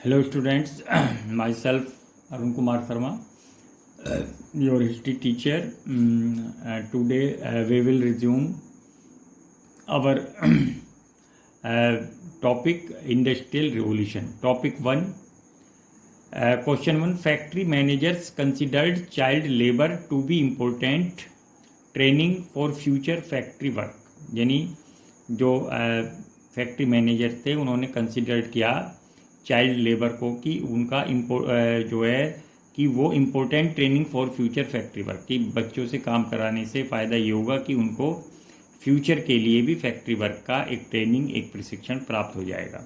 Hello students, myself Arun Kumar Sharma, your history teacher. Today we will resume our topic Industrial Revolution. Topic 1. Question 1. Factory managers considered child labor to be important training for future factory work. यानी जो factory manager थे उन्होंने consider किया child labour को कि उनका जो है कि वो important training for future factory work, कि बच्चों से काम कराने से फ़ायदा ये होगा कि उनको फ्यूचर के लिए भी फैक्ट्री वर्क का एक ट्रेनिंग, एक प्रशिक्षण प्राप्त हो जाएगा.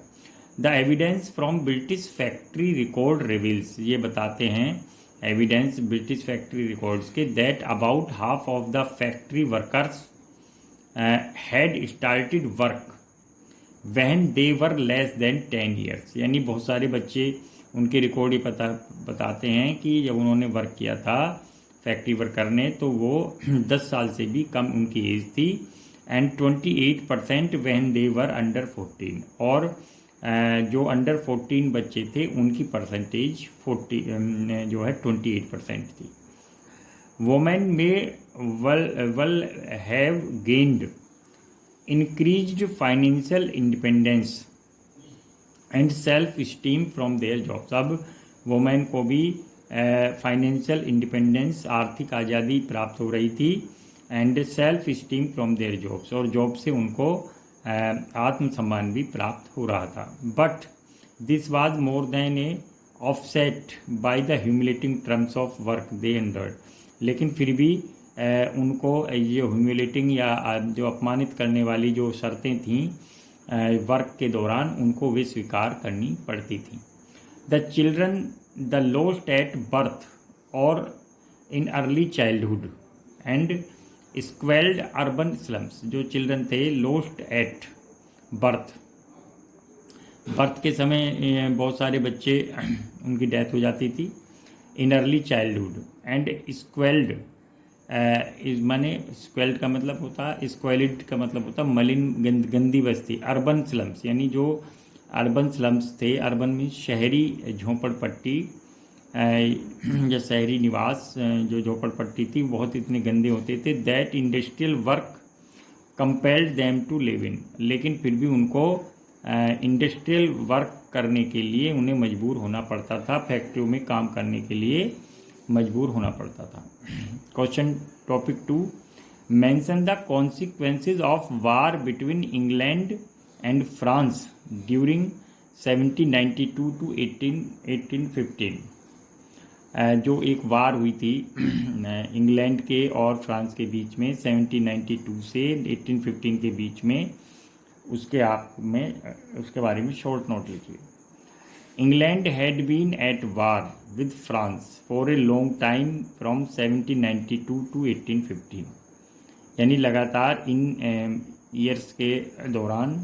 The evidence from British factory record reveals, ये बताते हैं एविडेंस ब्रिटिश फैक्ट्री रिकॉर्ड्स के, that about half of the factory workers had started work when they were less than 10 years. यानी बहुत सारे बच्चे, उनके रिकॉर्ड ही बताते हैं कि जब उन्होंने वर्क किया था फैक्ट्री वर्कर ने तो वो 10 साल से भी कम उनकी एज थी. And 28% when they were under 14, और जो अंडर 14 बच्चे थे उनकी परसेंटेज 40 जो है 28% थी. वोमेन में वल have gained increased financial independence and self esteem from their jobs. अब वोमेन को भी फाइनेंशियल इंडिपेंडेंस, आर्थिक आज़ादी प्राप्त हो रही थी, and self esteem from their jobs, और जॉब से उनको आत्मसम्मान भी प्राप्त हो रहा था. But this was more than a offset by the humiliating terms of work they endured. लेकिन फिर भी उनको ये ह्यूमिलेटिंग या जो अपमानित करने वाली जो शर्तें थीं वर्क के दौरान, उनको वे स्वीकार करनी पड़ती थी. The children they lost at birth और in early childhood and squalid urban slums. जो चिल्ड्रन थे लोस्ट एट बर्थ, बर्थ के समय बहुत सारे बच्चे उनकी डेथ हो जाती थी. इन अर्ली चाइल्डहुड एंड स्क्वेल्ड, माने स्क्वेल्ड का मतलब होता, स्क्वेलिड का मतलब होता मलिन, गंदी बस्ती. अर्बन स्लम्स यानी जो अर्बन स्लम्स थे, अर्बन में शहरी झोंपड़पट्टी या शहरी निवास, जो झोंपड़पट्टी थी बहुत इतने गंदे होते थे. That industrial work compelled them to live in, लेकिन फिर भी उनको इंडस्ट्रियल वर्क करने के लिए उन्हें मजबूर होना पड़ता था, फैक्ट्रियों में काम करने के लिए मजबूर होना पड़ता था. Question topic 2. Mention the consequences of war between England and France during 1792 to 1815. जो एक वार हुई थी इंग्लैंड के और फ्रांस के बीच में 1792 से 1815 के बीच में, उसके बारे में शॉर्ट नोट लिखिए. England had been at war with France for a long time from 1792 to 1815. यानी लगातार इन ईयर्स के दौरान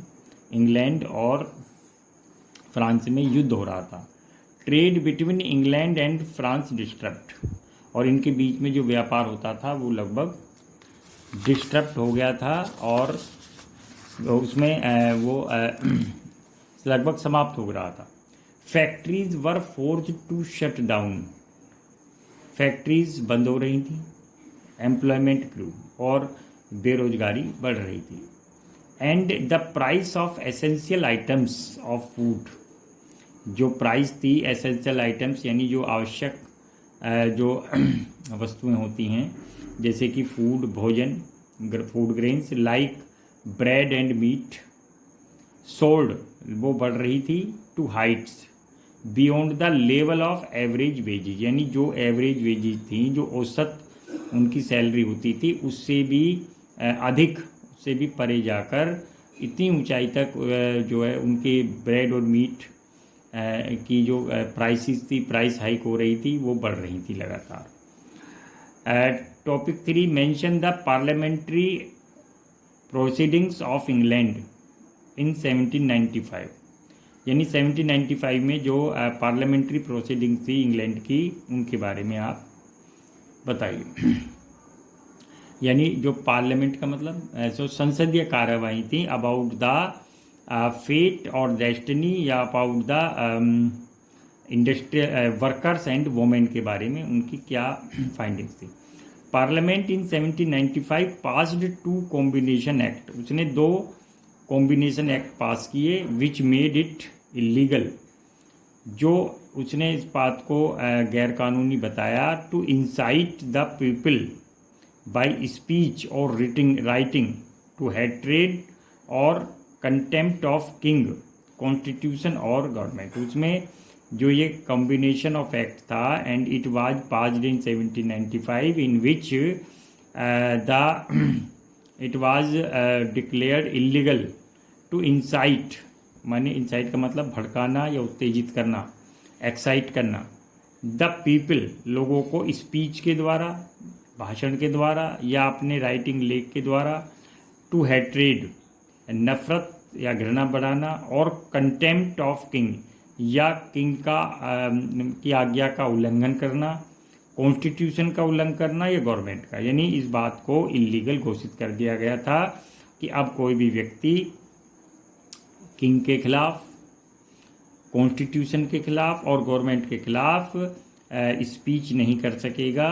इंग्लैंड और फ्रांस में युद्ध हो रहा था. Trade between England and France disturbed, और इनके बीच में जो व्यापार होता था वो लगभग डिस्टर्ब हो गया था, और उसमें वो लगभग समाप्त हो रहा था. Factories were forced to shut down, factories बंद हो रही थी. एम्प्लॉयमेंट ग्रू, और बेरोजगारी बढ़ रही थी. And the price of essential items of food, जो प्राइस थी एसेंशियल आइटम्स यानी जो आवश्यक जो वस्तुएं होती हैं, जैसे कि फूड, भोजन, food grains like bread and meat sold, वो बढ़ रही थी to heights beyond the level of average wages. यानी जो एवरेज वेजेज थी, जो औसत उनकी सैलरी होती थी, उससे भी अधिक, उससे भी परे जाकर इतनी ऊंचाई तक जो है उनके ब्रेड और मीट की जो प्राइसेस थी, प्राइस हाइक हो रही थी, वो बढ़ रही थी लगातार. Topic 3. Mention the parliamentary proceedings of England in 1795. यानी 1795 में जो पार्लियामेंट्री प्रोसीडिंग थी इंग्लैंड की, उनके बारे में आप बताइए. यानी जो पार्लियामेंट का मतलब जो संसदीय कार्यवाही थी, अबाउट द फेट और डेस्टिनी या about the industrial workers and women के बारे में उनकी क्या फाइंडिंग्स थी। Parliament in 1795 passed 2 combination act, उसने 2 कॉम्बिनेशन एक्ट पास किए विच मेड इट इलीगल, जो उसने इस बात को गैरकानूनी बताया, to incite the people by speech और राइटिंग टू हेट्रेड और कंटेम्प्ट ऑफ किंग, कॉन्स्टिट्यूशन और गवर्नमेंट। उसमें जो ये कॉम्बिनेशन ऑफ एक्ट था and it was passed in 1795 in which it was declared illegal to incite, माने इंसाइट का मतलब भड़काना या उत्तेजित करना, एक्साइट करना, द पीपल लोगों को स्पीच के द्वारा, भाषण के द्वारा या अपने राइटिंग लेख के द्वारा, टू हेट्रेड नफरत या घृणा बढ़ाना, और कंटेम्प्ट ऑफ किंग या किंग का की आज्ञा का उल्लंघन करना, कॉन्स्टिट्यूशन का उल्लंघन करना या गवर्नमेंट का। यानी इस बात को इलीगल घोषित कर दिया गया था कि अब कोई भी व्यक्ति किंग के खिलाफ, कॉन्स्टिट्यूशन के खिलाफ और गवर्नमेंट के खिलाफ स्पीच नहीं कर सकेगा,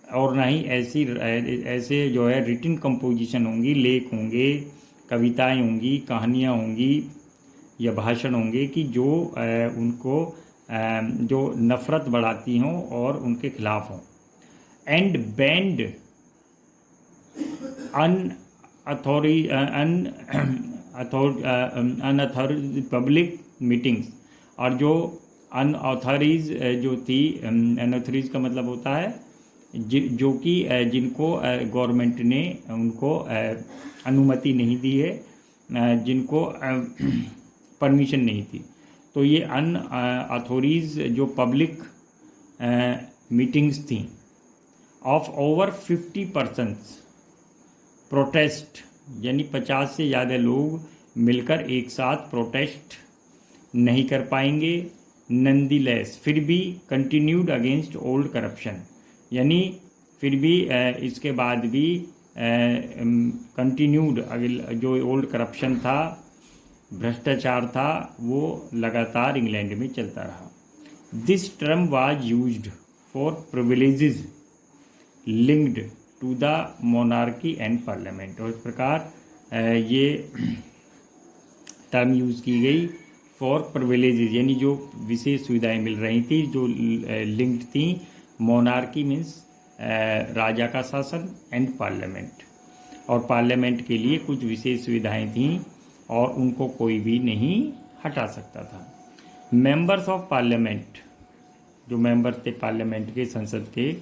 और ना ही ऐसे जो है रिटन कंपोजिशन होंगी, लेख होंगे, कविताएं होंगी, कहानियां होंगी या भाषण होंगे कि जो उनको जो नफ़रत बढ़ाती हों और उनके खिलाफ हों। And band unauthorised public meetings, और जो अनऑथराइज जो थी, अनऑथराइज का मतलब होता है जो कि जिनको गवर्नमेंट ने उनको अनुमति नहीं दी है, जिनको परमिशन नहीं थी, तो ये अनऑथराइज जो पब्लिक मीटिंग्स थी ऑफ ओवर 50% प्रोटेस्ट, यानी 50 से ज़्यादा लोग मिलकर एक साथ प्रोटेस्ट नहीं कर पाएंगे। नंदीलेस, फिर भी कंटिन्यूड अगेंस्ट ओल्ड करप्शन, यानी फिर भी इसके बाद भी कंटिन्यूड जो ओल्ड करप्शन था, भ्रष्टाचार था, वो लगातार इंग्लैंड में चलता रहा। This term was used for privileges linked to the monarchy and parliament, और इस प्रकार ये टर्म यूज़ की गई फॉर प्रिविलेजेस, यानी जो विशेष सुविधाएं मिल रही थी जो लिंक्ड थी मोनार्की मीन्स राजा का शासन एंड पार्लियामेंट, और पार्लियामेंट के लिए कुछ विशेष सुविधाएं थीं और उनको कोई भी नहीं हटा सकता था। मेंबर्स ऑफ पार्लियामेंट, जो मेंबर थे पार्लियामेंट के, संसद के,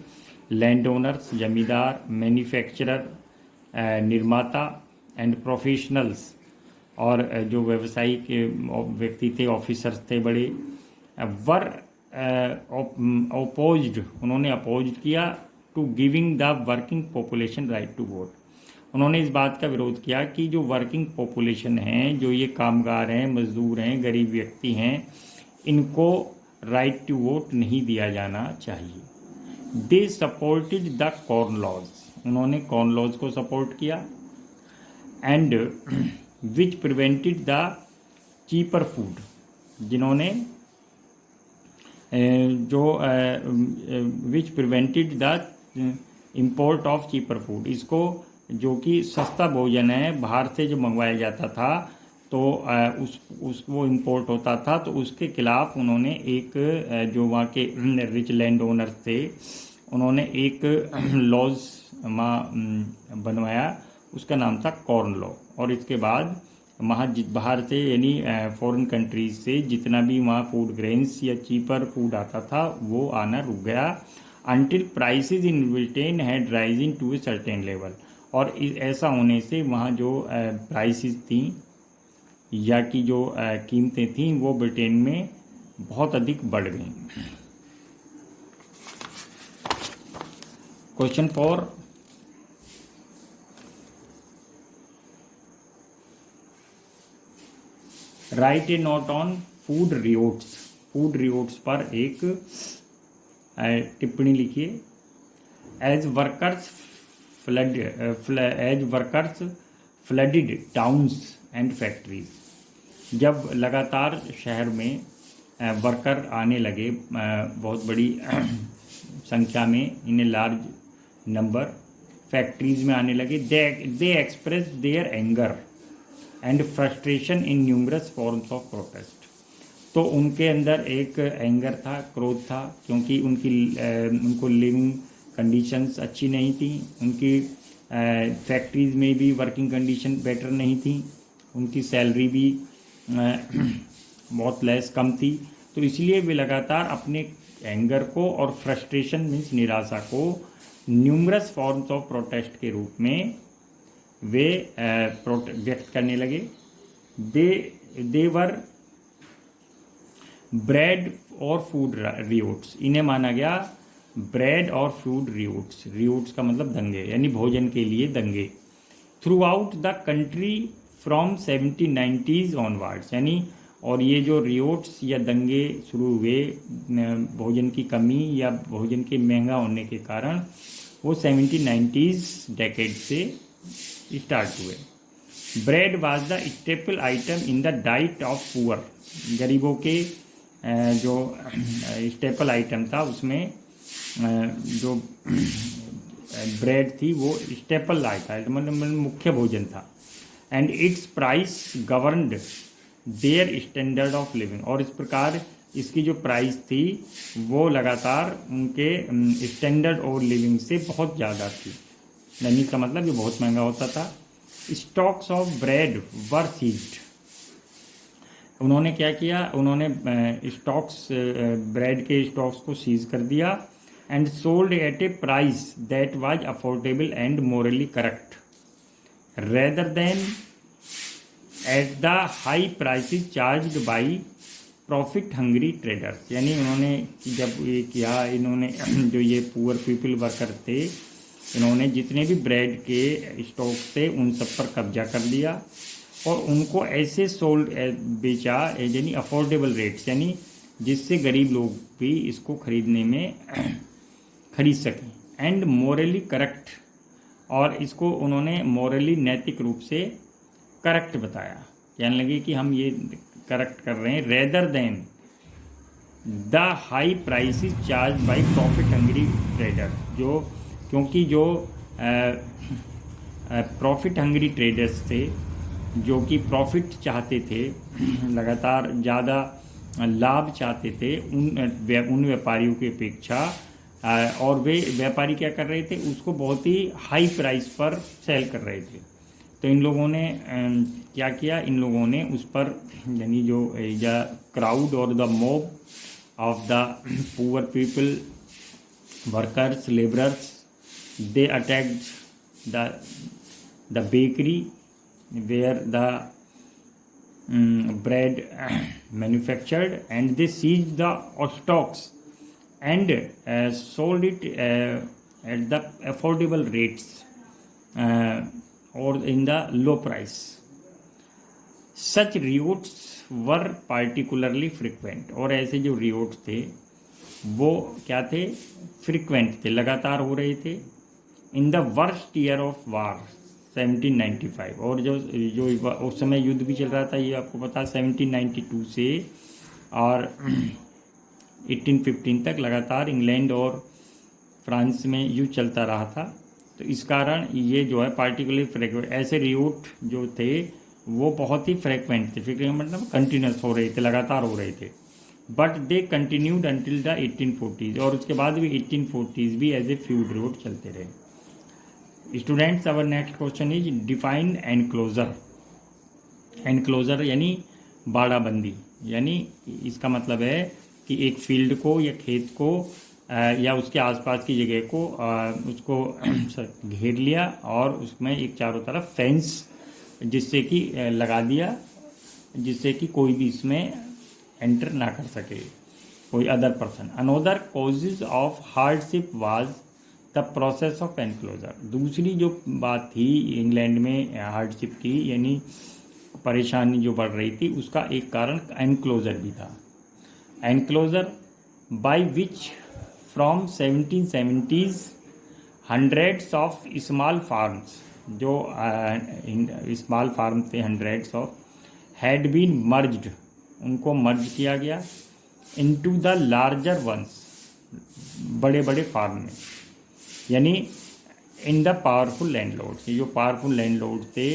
लैंड ओनर्स जमींदार, मैन्युफैक्चरर निर्माता एंड प्रोफेशनल्स, और जो व्यावसायिक व्यक्ति थे, ऑफिसर्स थे बड़े, वर अपोज्ड, उन्होंने अपोज किया to giving the working population right to vote. उन्होंने इस बात का विरोध किया कि जो वर्किंग पॉपुलेशन है, जो ये कामगार हैं, मजदूर हैं, गरीब व्यक्ति हैं, इनको राइट टू वोट नहीं दिया जाना चाहिए। They supported the corn laws, उन्होंने कॉर्न लॉज को सपोर्ट किया, and which prevented the cheaper food, जिन्होंने जो which prevented the import of cheaper food, इसको जो कि सस्ता भोजन है बाहर से जो मंगवाया जाता था तो वो इम्पोर्ट होता था, तो उसके खिलाफ उन्होंने एक जो वहाँ के रिच लैंड ओनर्स थे, उन्होंने एक लॉज बनवाया, उसका नाम था कॉर्न लॉ। और इसके बाद बाहर से यानी फॉरेन कंट्रीज से जितना भी वहाँ फूड ग्रेन्स या चीपर फूड आता था वो आना रुक गया, until prices in Britain had rising to a certain level, और ऐसा होने से वहाँ जो प्राइसेस थी या कि जो कीमतें थीं वो ब्रिटेन में बहुत अधिक बढ़ गईं। Question 4, write a note on food riots, food riots पर एक टिप्पणी लिखिए। As workers flooded towns and factories, जब लगातार शहर में वर्कर आने लगे बहुत बड़ी संख्या में, in a large number, factories में आने लगे। They express their anger and frustration in numerous forms of protest. तो उनके अंदर एक एंगर था, क्रोध था, क्योंकि उनको लिविंग कंडीशंस अच्छी नहीं थी, उनकी फैक्ट्रीज़ में भी वर्किंग कंडीशन बेटर नहीं थी, उनकी सैलरी भी बहुत लेस कम थी। तो इसलिए वे लगातार अपने एंगर को और फ्रस्ट्रेशन मीन्स निराशा को न्यूमरस फॉर्म्स ऑफ प्रोटेस्ट के रूप में वे व्यक्त करने लगे। दे वर ब्रेड और फूड रियोट्स, इन्हें माना गया ब्रेड और फूड रियोट्स। रियोट्स का मतलब दंगे, यानी भोजन के लिए दंगे। Through out the country from 1790s onwards, यानी और ये जो रियोट्स या दंगे शुरू हुए भोजन की कमी या भोजन के महंगा होने के कारण, वो 1790s डेकेड से स्टार्ट हुए। Bread was the staple item in the diet of poor, गरीबों के जो स्टेपल आइटम था उसमें जो ब्रेड थी वो स्टेपल आइटम मतलब मुख्य भोजन था। And it's price governed their standard of living, और इस प्रकार इसकी जो प्राइस थी वो लगातार उनके स्टैंडर्ड ऑफ लिविंग से बहुत ज़्यादा थी, यानी का मतलब ये बहुत महंगा होता था। Stocks of bread were seized, उन्होंने क्या किया, उन्होंने स्टॉक्स ब्रेड के स्टॉक्स को सीज कर दिया। And sold at a price that was affordable and morally correct rather than at the high prices charged by profit hungry traders, यानी उन्होंने जब ये किया, इन्होंने जो ये पुअर पीपल वर्कर थे, इन्होंने जितने भी ब्रेड के स्टॉक थे उन सब पर कब्जा कर लिया और उनको ऐसे सोल्ड बेचा, यानी अफोर्डेबल रेट्स, यानी जिससे गरीब लोग भी इसको खरीदने में खरीद सकें। एंड मोरली करेक्ट, और इसको उन्होंने मोरली नैतिक रूप से करेक्ट बताया, कहने लगे कि हम ये करेक्ट कर रहे हैं, rather than the high prices charge by profit hungry trader, जो क्योंकि जो प्रॉफिट हंग्री ट्रेडर्स थे जो कि प्रॉफिट चाहते थे, लगातार ज़्यादा लाभ चाहते थे उन व्यापारियों की अपेक्षा, और वे व्यापारी क्या कर रहे थे, उसको बहुत ही हाई प्राइस पर सेल कर रहे थे। तो इन लोगों ने क्या किया, इन लोगों ने उस पर, यानी जो क्राउड और the mob of the poor people workers labourers, they attacked the bakery where the bread manufactured, and they seized the stocks and sold it at the affordable rates or in the low price. Such riots were particularly frequent, और ऐसे जो riots थे वो क्या थे, frequent थे, लगातार हो रहे थे। in the worst year of war 1795, और जो उस समय युद्ध भी चल रहा था, ये आपको पता, 1792 से और 1815 तक लगातार इंग्लैंड और फ्रांस में युद्ध चलता रहा था। तो इस कारण ये जो है पार्टिकुलरली फ्रेक्वेंट, ऐसे रियोट जो थे वो बहुत ही फ्रेक्वेंट थे, फ्रीक्वेंट मतलब कंटिन्यूस हो रहे थे, लगातार हो रहे थे। But they continued until the 1840s, और उसके बाद भी 1840s भी एज ए फ्यूड रियोट चलते रहे। Students, our next question is define enclosure. Enclosure यानी बाड़ाबंदी, यानी इसका मतलब है कि एक फील्ड को या खेत को या उसके आसपास की जगह को उसको घेर लिया और उसमें एक चारों तरफ फेंस जिससे कि लगा दिया, जिससे कि कोई भी इसमें एंटर ना कर सके, कोई other person. Another causes of hardship was the process of enclosure. दूसरी जो बात थी इंग्लैंड में हार्डशिप की, यानी परेशानी जो बढ़ रही थी, उसका एक कारण एनक्लोजर भी था। Enclosure by which from 1770s hundreds of small farms, जो स्मॉल फार्म थे hundreds of, had been merged, उनको मर्ज किया गया। इनटू द लार्जर वंस, बड़े बड़े फार्म में, यानी इन द पावरफुल लैंडलॉर्ड्स, जो पावरफुल लैंडलॉर्ड थे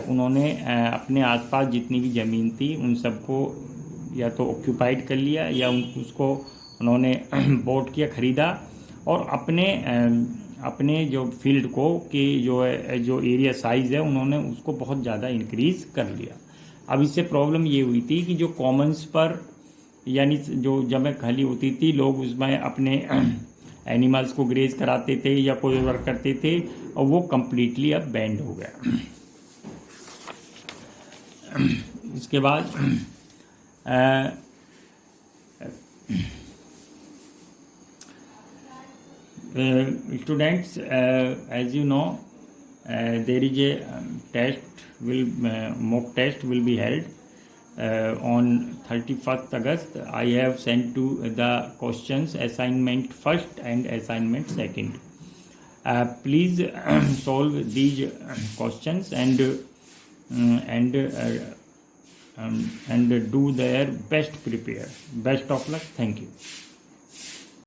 उन्होंने अपने आसपास जितनी भी ज़मीन थी उन सबको या तो ऑक्यूपाइड कर लिया या उसको उन्होंने बोट किया, ख़रीदा, और अपने जो फील्ड को कि जो एरिया साइज़ है उन्होंने उसको बहुत ज़्यादा इंक्रीज़ कर लिया। अब इससे प्रॉब्लम ये हुई थी कि जो कॉमन्स पर यानी जो जगह खाली होती थी लोग उसमें अपने एनिमल्स को ग्रेज कराते थे या कोई वर्क करते थे, और वो कम्प्लीटली अब बैंड हो गया। इसके बाद students, as you know, there is a mock test will be held on 31st August. I have sent to the questions assignment first and assignment second. Please solve these questions and do their best prepare. Best of luck. Thank you.